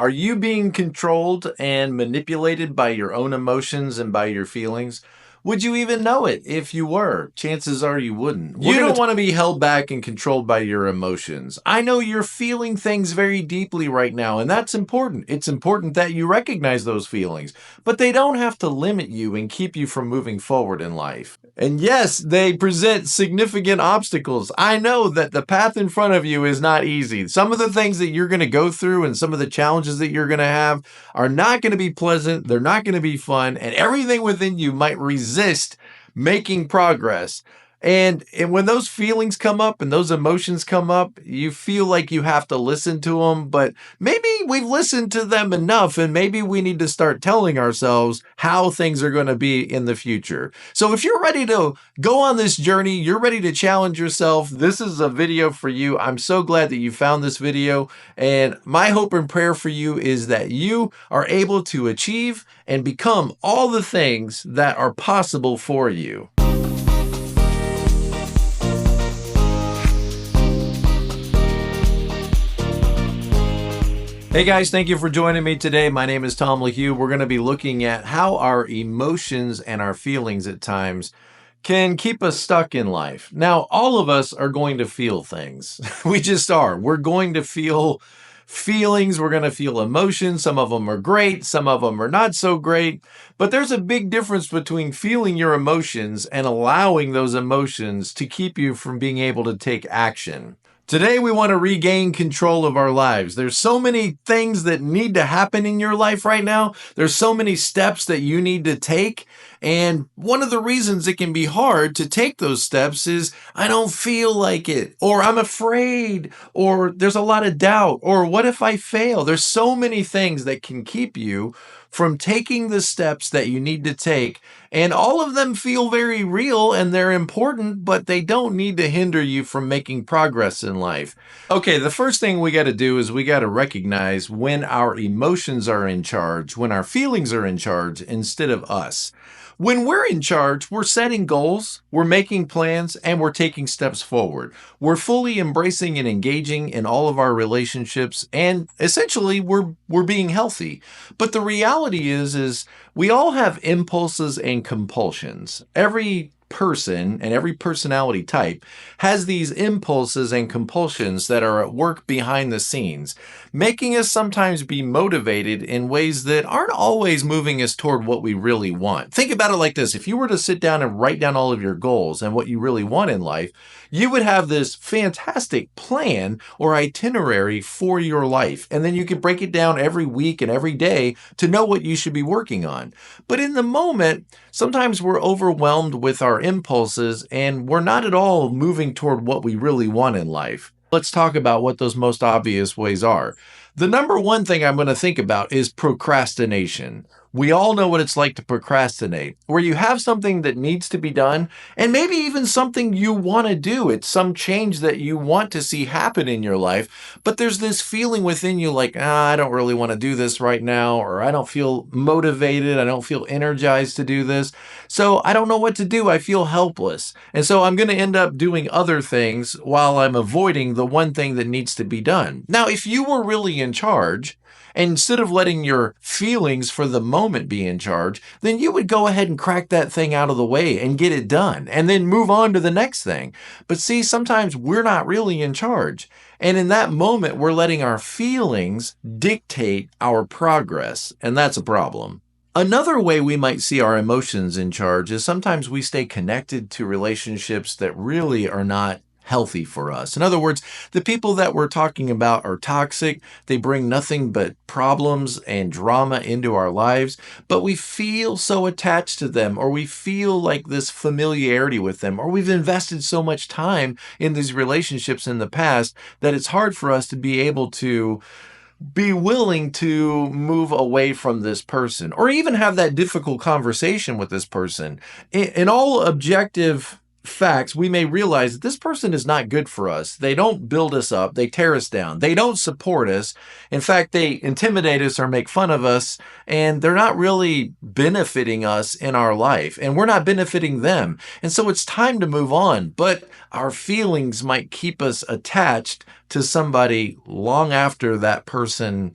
Are you being controlled and manipulated by your own emotions and by your feelings? Would you even know it if you were? Chances are you wouldn't. You don't want to be held back and controlled by your emotions. I know you're feeling things very deeply right now, and that's important. It's important that you recognize those feelings, but they don't have to limit you and keep you from moving forward in life. And yes, they present significant obstacles. I know that the path in front of you is not easy. Some of the things that you're going to go through and some of the challenges that you're going to have are not going to be pleasant. They're not going to be fun. And everything within you might resist making progress. And when those feelings come up and those emotions come up, you feel like you have to listen to them, but maybe we've listened to them enough and maybe we need to start telling ourselves how things are going to be in the future. So if you're ready to go on this journey, you're ready to challenge yourself, this is a video for you. I'm so glad that you found this video, and my hope and prayer for you is that you are able to achieve and become all the things that are possible for you. Hey guys, thank you for joining me today. My name is Tom LaHue. We're going to be looking at how our emotions and our feelings at times can keep us stuck in life. Now, all of us are going to feel things. We just are. We're going to feel feelings. We're going to feel emotions. Some of them are great. Some of them are not so great. But there's a big difference between feeling your emotions and allowing those emotions to keep you from being able to take action. Today, we want to regain control of our lives. There's so many things that need to happen in your life right now. There's so many steps that you need to take. And one of the reasons it can be hard to take those steps is I don't feel like it, or I'm afraid, or there's a lot of doubt, or what if I fail? There's so many things that can keep you from taking the steps that you need to take. And all of them feel very real and they're important, but they don't need to hinder you from making progress in life. Okay, the first thing we got to do is we got to recognize when our emotions are in charge, when our feelings are in charge instead of us. When we're in charge, we're setting goals, we're making plans, and we're taking steps forward. We're fully embracing and engaging in all of our relationships, and essentially we're being healthy. But the reality is we all have impulses and compulsions. Every person and every personality type has these impulses and compulsions that are at work behind the scenes, making us sometimes be motivated in ways that aren't always moving us toward what we really want. Think about it like this. If you were to sit down and write down all of your goals and what you really want in life, you would have this fantastic plan or itinerary for your life. And then you could break it down every week and every day to know what you should be working on. But in the moment, sometimes we're overwhelmed with our impulses and we're not at all moving toward what we really want in life. Let's talk about what those most obvious ways are. The number one thing I'm going to think about is procrastination. We all know what it's like to procrastinate, where you have something that needs to be done, and maybe even something you want to do. It's some change that you want to see happen in your life, but there's this feeling within you like, I don't really want to do this right now, or I don't feel motivated, I don't feel energized to do this, so I don't know what to do, I feel helpless. And so I'm going to end up doing other things while I'm avoiding the one thing that needs to be done. Now, if you were really in charge, and instead of letting your feelings for the moment be in charge, then you would go ahead and crack that thing out of the way and get it done and then move on to the next thing. But see, sometimes we're not really in charge. And in that moment, we're letting our feelings dictate our progress. And that's a problem. Another way we might see our emotions in charge is sometimes we stay connected to relationships that really are not healthy for us. In other words, the people that we're talking about are toxic. They bring nothing but problems and drama into our lives, but we feel so attached to them, or we feel like this familiarity with them, or we've invested so much time in these relationships in the past that it's hard for us to be able to be willing to move away from this person, or even have that difficult conversation with this person. In all objective facts, we may realize that this person is not good for us. They don't build us up. They tear us down. They don't support us. In fact, they intimidate us or make fun of us, and they're not really benefiting us in our life, and we're not benefiting them. And so it's time to move on, but our feelings might keep us attached to somebody long after that person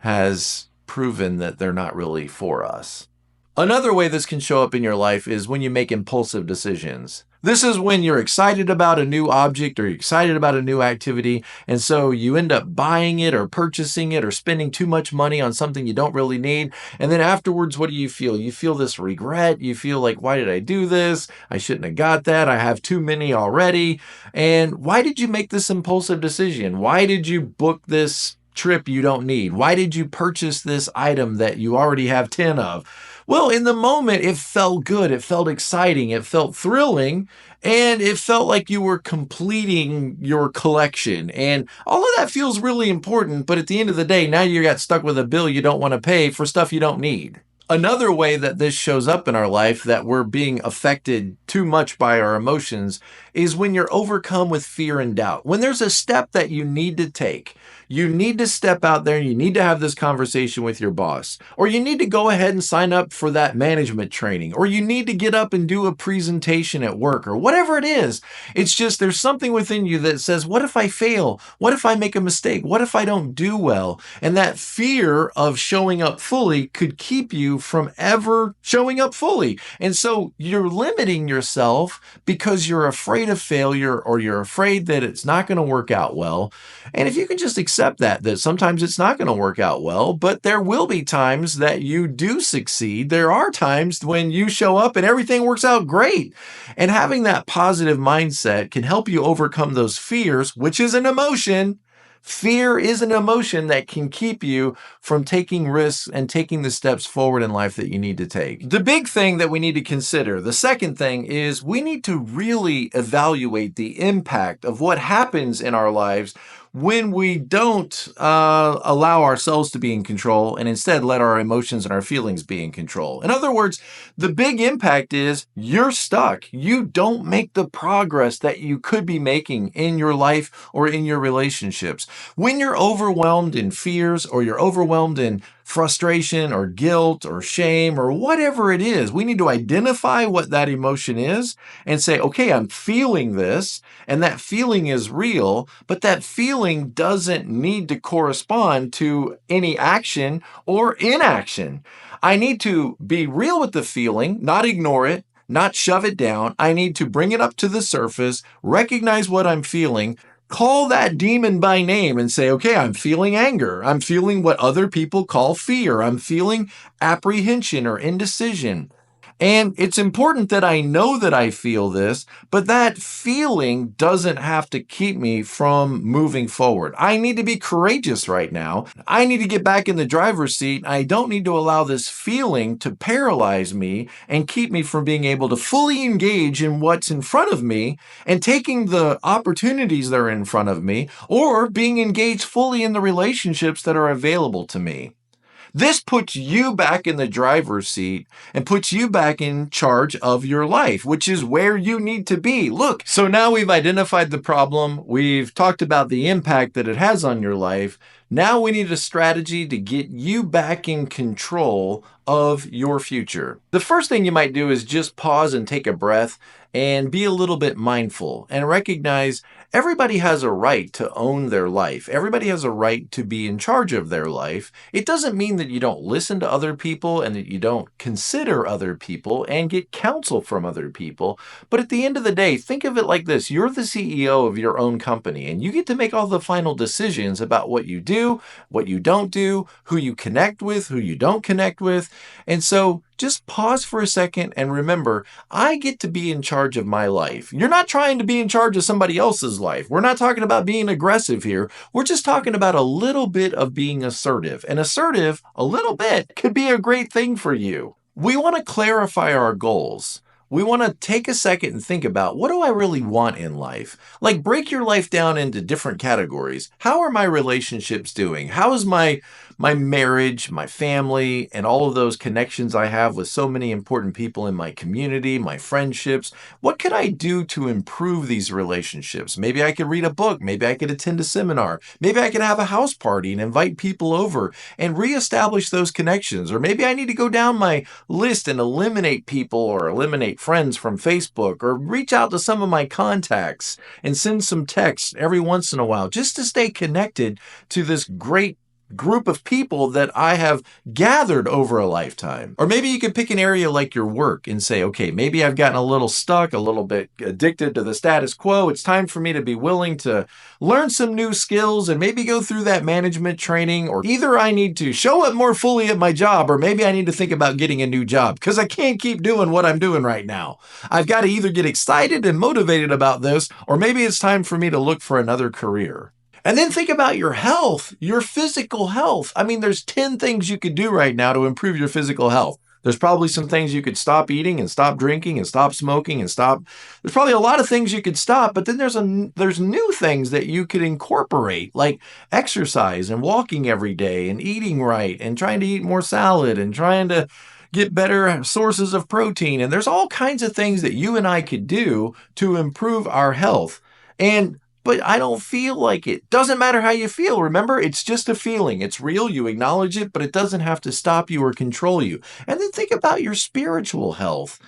has proven that they're not really for us. Another way this can show up in your life is when you make impulsive decisions. This is when you're excited about a new object or you're excited about a new activity, and so you end up buying it or purchasing it or spending too much money on something you don't really need. And then afterwards, what do you feel? You feel this regret. You feel like, why did I do this? I shouldn't have got that. I have too many already. And why did you make this impulsive decision? Why did you book this trip you don't need? Why did you purchase this item that you already have 10 of? Well, in the moment, it felt good. It felt exciting. It felt thrilling. And it felt like you were completing your collection. And all of that feels really important. But at the end of the day, now you got stuck with a bill you don't want to pay for stuff you don't need. Another way that this shows up in our life, that we're being affected too much by our emotions, is when you're overcome with fear and doubt. When there's a step that you need to take, you need to step out there and you need to have this conversation with your boss, or you need to go ahead and sign up for that management training, or you need to get up and do a presentation at work, or whatever it is. It's just there's something within you that says, what if I fail? What if I make a mistake? What if I don't do well? And that fear of showing up fully could keep you from ever showing up fully. And so you're limiting yourself because you're afraid of failure, or you're afraid that it's not going to work out well. And if you can just accept that sometimes it's not going to work out well, but there will be times that you do succeed. There are times when you show up and everything works out great. And having that positive mindset can help you overcome those fears, which is an emotion. Fear is an emotion that can keep you from taking risks and taking the steps forward in life that you need to take. The big thing that we need to consider, the second thing, is we need to really evaluate the impact of what happens in our lives when we don't allow ourselves to be in control and instead let our emotions and our feelings be in control. In other words, the big impact is you're stuck. You don't make the progress that you could be making in your life or in your relationships. When you're overwhelmed in fears, or you're overwhelmed in frustration or guilt or shame or whatever it is, we need to identify what that emotion is and say, okay, I'm feeling this, and that feeling is real, but that feeling doesn't need to correspond to any action or inaction. I need to be real with the feeling, not ignore it, not shove it down. I need to bring it up to the surface, recognize what I'm feeling, call that demon by name and say, okay, I'm feeling anger. I'm feeling what other people call fear. I'm feeling apprehension or indecision. And it's important that I know that I feel this, but that feeling doesn't have to keep me from moving forward. I need to be courageous right now. I need to get back in the driver's seat. I don't need to allow this feeling to paralyze me and keep me from being able to fully engage in what's in front of me and taking the opportunities that are in front of me, or being engaged fully in the relationships that are available to me. This puts you back in the driver's seat and puts you back in charge of your life, which is where you need to be. Look, so now we've identified the problem. We've talked about the impact that it has on your life. Now we need a strategy to get you back in control of your future. The first thing you might do is just pause and take a breath and be a little bit mindful and recognize everybody has a right to own their life. Everybody has a right to be in charge of their life. It doesn't mean that you don't listen to other people and that you don't consider other people and get counsel from other people. But at the end of the day, think of it like this. You're the CEO of your own company, and you get to make all the final decisions about what you do, what you don't do, who you connect with, who you don't connect with. And so just pause for a second and remember, I get to be in charge of my life. You're not trying to be in charge of somebody else's life. We're not talking about being aggressive here. We're just talking about a little bit of being assertive. And assertive, a little bit, could be a great thing for you. We want to clarify our goals. We want to take a second and think about, what do I really want in life? Like, break your life down into different categories. How are my relationships doing? How is my marriage, my family, and all of those connections I have with so many important people in my community, my friendships? What could I do to improve these relationships? Maybe I could read a book. Maybe I could attend a seminar. Maybe I could have a house party and invite people over and reestablish those connections. Or maybe I need to go down my list and eliminate people or eliminate friends from Facebook, or reach out to some of my contacts and send some texts every once in a while just to stay connected to this great group of people that I have gathered over a lifetime. Or maybe you could pick an area like your work and say, okay, maybe I've gotten a little stuck, a little bit addicted to the status quo. It's time for me to be willing to learn some new skills and maybe go through that management training. Or either I need to show up more fully at my job, or maybe I need to think about getting a new job because I can't keep doing what I'm doing right now. I've got to either get excited and motivated about this, or maybe it's time for me to look for another career. And then think about your health, your physical health. I mean, there's 10 things you could do right now to improve your physical health. There's probably some things you could stop eating and stop drinking and stop smoking and stop. There's probably a lot of things you could stop, but then there's new things that you could incorporate, like exercise and walking every day and eating right and trying to eat more salad and trying to get better sources of protein. And there's all kinds of things that you and I could do to improve our health. But I don't feel like it. Doesn't matter how you feel. Remember, it's just a feeling. It's real. You acknowledge it, but it doesn't have to stop you or control you. And then think about your spiritual health.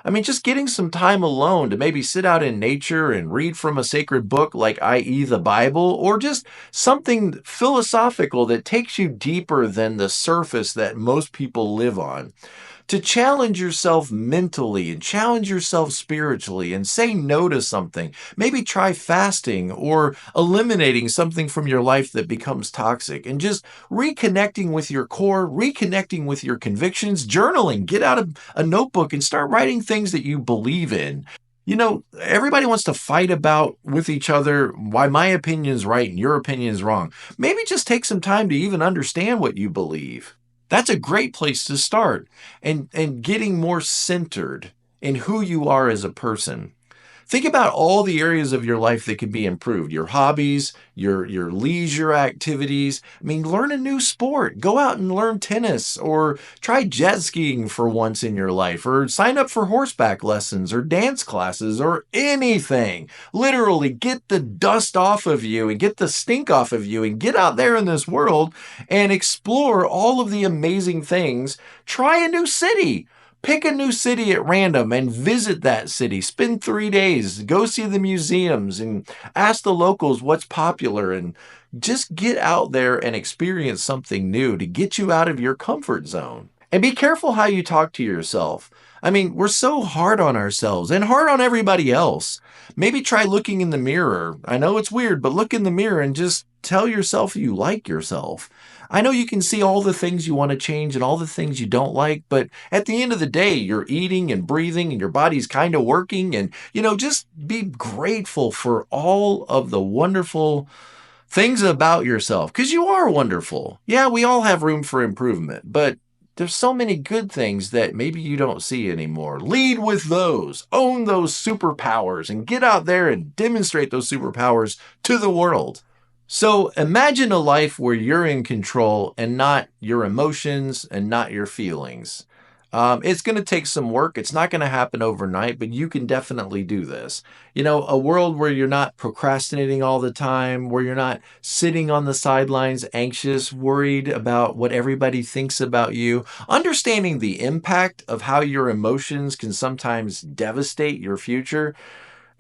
I mean, just getting some time alone to maybe sit out in nature and read from a sacred book like i.e. the Bible, or just something philosophical that takes you deeper than the surface that most people live on. To challenge yourself mentally and challenge yourself spiritually and say no to something. Maybe try fasting or eliminating something from your life that becomes toxic and just reconnecting with your core, reconnecting with your convictions, journaling. Get out a notebook and start writing things that you believe in. You know, everybody wants to fight about with each other why my opinion is right and your opinion is wrong. Maybe just take some time to even understand what you believe. That's a great place to start, and getting more centered in who you are as a person. Think about all the areas of your life that can be improved. Your hobbies, your leisure activities. I mean, learn a new sport. Go out and learn tennis, or try jet skiing for once in your life, or sign up for horseback lessons or dance classes or anything. Literally get the dust off of you and get the stink off of you and get out there in this world and explore all of the amazing things. Try a new city. Pick a new city at random and visit that city. Spend 3 days. Go see the museums and ask the locals what's popular, and just get out there and experience something new to get you out of your comfort zone. And be careful how you talk to yourself. I mean, we're so hard on ourselves and hard on everybody else. Maybe try looking in the mirror. I know it's weird, but look in the mirror and just tell yourself you like yourself. I know you can see all the things you want to change and all the things you don't like, but at the end of the day, you're eating and breathing and your body's kind of working. And, just be grateful for all of the wonderful things about yourself, because you are wonderful. Yeah, we all have room for improvement, but there's so many good things that maybe you don't see anymore. Lead with those, own those superpowers, and get out there and demonstrate those superpowers to the world. So imagine a life where you're in control and not your emotions and not your feelings. It's going to take some work. It's not going to happen overnight, but you can definitely do this. A world where you're not procrastinating all the time, where you're not sitting on the sidelines, anxious, worried about what everybody thinks about you, understanding the impact of how your emotions can sometimes devastate your future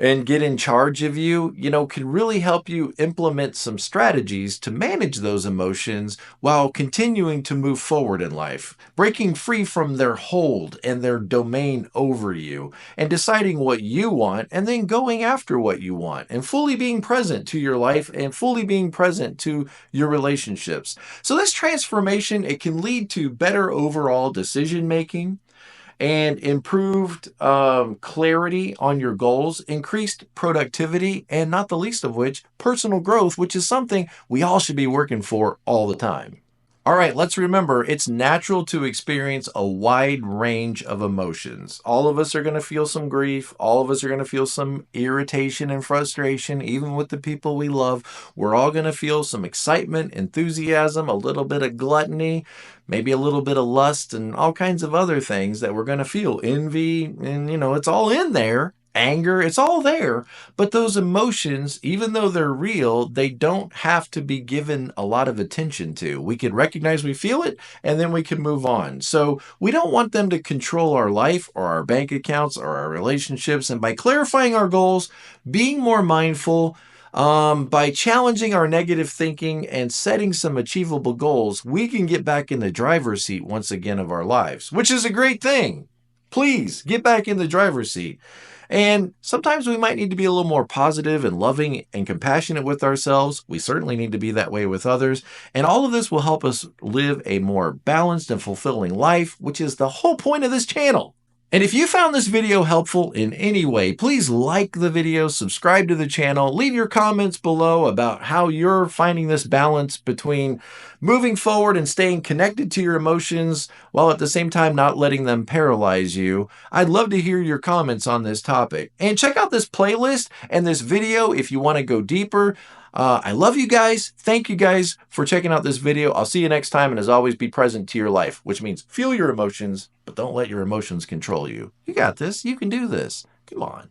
and get in charge of you, can really help you implement some strategies to manage those emotions while continuing to move forward in life, breaking free from their hold and their domain over you, and deciding what you want, and then going after what you want, and fully being present to your life and fully being present to your relationships. So this transformation, it can lead to better overall decision making, and improved clarity on your goals, increased productivity, and not the least of which, personal growth, which is something we all should be working for all the time. All right, let's remember, it's natural to experience a wide range of emotions. All of us are going to feel some grief. All of us are going to feel some irritation and frustration, even with the people we love. We're all going to feel some excitement, enthusiasm, a little bit of gluttony, maybe a little bit of lust, and all kinds of other things that we're going to feel. Envy, and it's all in there. Anger, it's all there. But those emotions, even though they're real, they don't have to be given a lot of attention to. We can recognize we feel it, and then we can move on. So we don't want them to control our life or our bank accounts or our relationships. And by clarifying our goals, being more mindful, By challenging our negative thinking and setting some achievable goals, we can get back in the driver's seat once again of our lives, which is a great thing. Please get back in the driver's seat. And sometimes we might need to be a little more positive and loving and compassionate with ourselves. We certainly need to be that way with others. And all of this will help us live a more balanced and fulfilling life, which is the whole point of this channel. And if you found this video helpful in any way, please like the video, subscribe to the channel, leave your comments below about how you're finding this balance between moving forward and staying connected to your emotions while at the same time not letting them paralyze you. I'd love to hear your comments on this topic. And check out this playlist and this video if you want to go deeper. I love you guys. Thank you guys for checking out this video. I'll see you next time. And as always, be present to your life, which means feel your emotions, but don't let your emotions control you. You got this. You can do this. Come on.